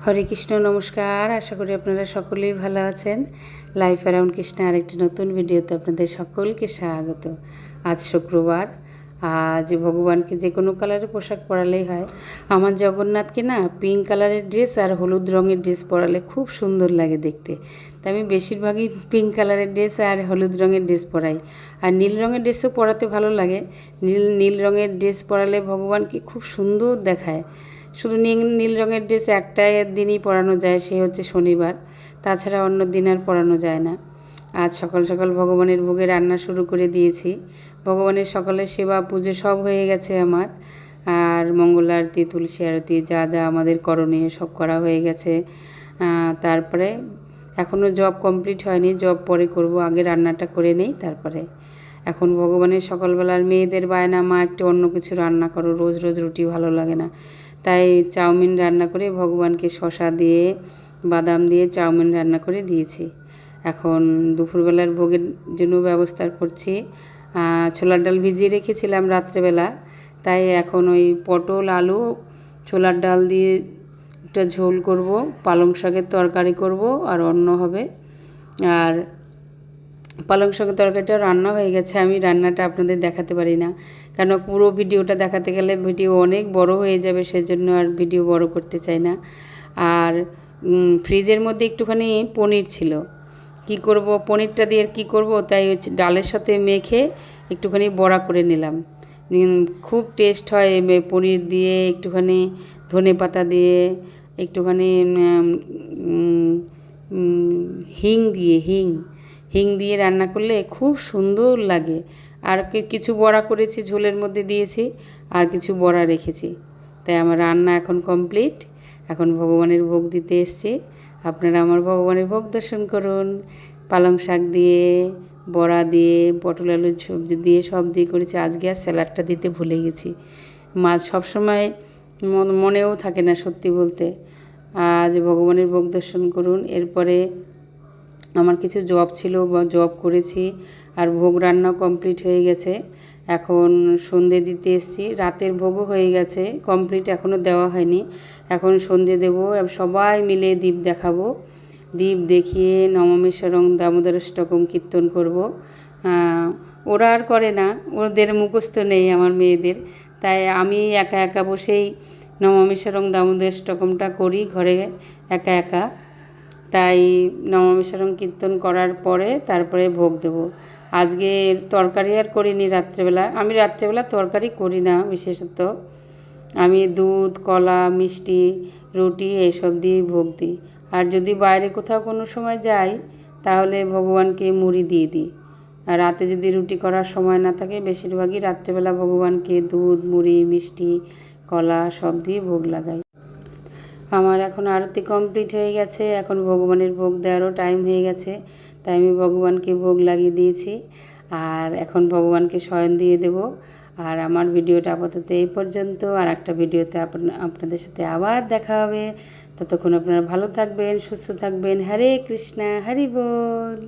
হরে কৃষ্ণ, নমস্কার। আশা করি আপনারা সকলেই ভালো আছেন। লাইফ অ্যারাউন্ড কৃষ্ণ আরেকটি নতুন ভিডিওতে আপনাদের সকলকে স্বাগত। আজ শুক্রবার। আজ ভগবানকে যে কোনো কালারের পোশাক পরালেই হয়। আমার জগন্নাথকে না পিঙ্ক কালারের ড্রেস আর হলুদ রঙের ড্রেস পরালে খুব সুন্দর লাগে দেখতে। তাই আমি বেশিরভাগই পিঙ্ক কালারের ড্রেস আর হলুদ রঙের ড্রেস পরাই। আর নীল রঙের ড্রেসও পরাতে ভালো লাগে। নীল রঙের ড্রেস পরালে ভগবানকে খুব সুন্দর দেখায়। শুধু নীল রঙের ড্রেস একটাই দিনই পরানো যায়, সে হচ্ছে শনিবার। তাছাড়া অন্য দিন আর পরানো যায় না। আজ সকাল সকাল ভগবানের ভোগে রান্না শুরু করে দিয়েছি। ভগবানের সকালের সেবা পুজো সব হয়ে গেছে আমার। আর মঙ্গল আরতি, তুলসী আরতি, যা যা আমাদের করণীয় সব করা হয়ে গেছে। তারপরে এখনও জব কমপ্লিট হয়নি, জব পরে করব, আগে রান্নাটা করে নেই তারপরে। এখন ভগবানের সকালবেলার মেয়েদের বায়না, মা একটু অন্য কিছু রান্না করো, রোজ রোজ রুটি ভালো লাগে না। তাই চাউমিন রান্না করে ভগবানকে শসা দিয়ে বাদাম দিয়ে চাউমিন রান্না করে দিয়েছি। এখন দুপুরবেলার ভোগের জন্য ব্যবস্থা করছি। ছোলার ডাল ভিজিয়ে রেখেছিলাম রাত্রেবেলা, তাই এখন ওই পটল আলু ছোলার ডাল দিয়ে একটা ঝোল করব, পালং শাকের তরকারি করব আর অন্য হবে। আর পালং শাকের তরকারিটা রান্না হয়ে গেছে, আমি রান্নাটা আপনাদের দেখাতে পারি না, কেন পুরো ভিডিওটা দেখাতে গেলে ভিডিও অনেক বড় হয়ে যাবে, সেজন্য আর ভিডিও বড় করতে চাই না। আর ফ্রিজের মধ্যে একটুখানি পনির ছিল, কি করব পনিরটা দিয়ে কি করব, তাই ডালের সাথে মেখে একটুখানি বড়া করে নিলাম। খুব টেস্ট হয় পনির দিয়ে, একটুখানি ধনে পাতা দিয়ে, একটুখানি হিং দিয়ে রান্না করলে খুব সুন্দর লাগে। আর কিছু বড়া করেছি, ঝোলের মধ্যে দিয়েছি, আর কিছু বড়া রেখেছি। তাই আমার রান্না এখন কমপ্লিট। এখন ভগবানের ভোগ দিতে এসছি। আপনারা আমার ভগবানের ভোগ দর্শন করুন। পালং শাক দিয়ে, বড়া দিয়ে, পটল আলুর সবজি দিয়ে সব দিয়ে করেছি। আজকে আর স্যালাডটা দিতে ভুলে গেছি। মাছ সবসময় মনেও থাকে না সত্যি বলতে। আজ ভগবানের ভোগ দর্শন করুন। এরপরে আমার কিছু জব ছিল, জব করেছি, আর ভোগ রান্না কমপ্লিট হয়ে গেছে। এখন সন্ধে দিতে এসেছি, রাতের ভোগও হয়ে গেছে কমপ্লিট, এখনও দেওয়া হয়নি। এখন সন্ধে দেবো, সবাই মিলে দীপ দেখাবো। দীপ দেখিয়ে নবমেশ্বরং দামোদরষ্টকম কীর্তন করব। ওরা আর করে না, ওদের মুখস্থ নেই আমার মেয়েদের, তাই আমি একা একা বসেই নবমেশ্বরং দামোদরষ্টকমটা করি ঘরে একা একা। তাই নবমেশ্বরং কীর্তন করার পরে তারপরে ভোগ দেব। আজকে তরকারি আর করিনি রাত্রেবেলা, আমি রাত্রেবেলা তরকারি করি না বিশেষত। আমি দুধ, কলা, মিষ্টি, রুটি এইসব দিয়েই ভোগ দিই। আর যদি বাইরে কোথাও কোনো সময় যাই তাহলে ভগবানকে মুড়ি দিয়ে দিই। আর রাতে যদি রুটি করার সময় না থাকে, বেশিরভাগই রাত্রেবেলা ভগবানকে দুধ, মুড়ি, মিষ্টি, কলা সব দিয়ে ভোগ লাগাই। আমার এখন আরতি কমপ্লিট হয়ে গেছে, এখন ভগবানের ভোগ দেওয়ারও টাইম হয়ে গেছে, তাই আমি ভগবানকে ভোগ লাগিয়ে দিয়েছি। আর এখন ভগবানকে শয়ন দিয়ে দেব। আর আমার ভিডিওটা আপাতত এই পর্যন্ত। আর একটা ভিডিওতে আপনাদের সাথে আবার দেখা হবে। ততক্ষণ আপনারা ভালো থাকবেন, সুস্থ থাকবেন। হরে কৃষ্ণা, হরি বল।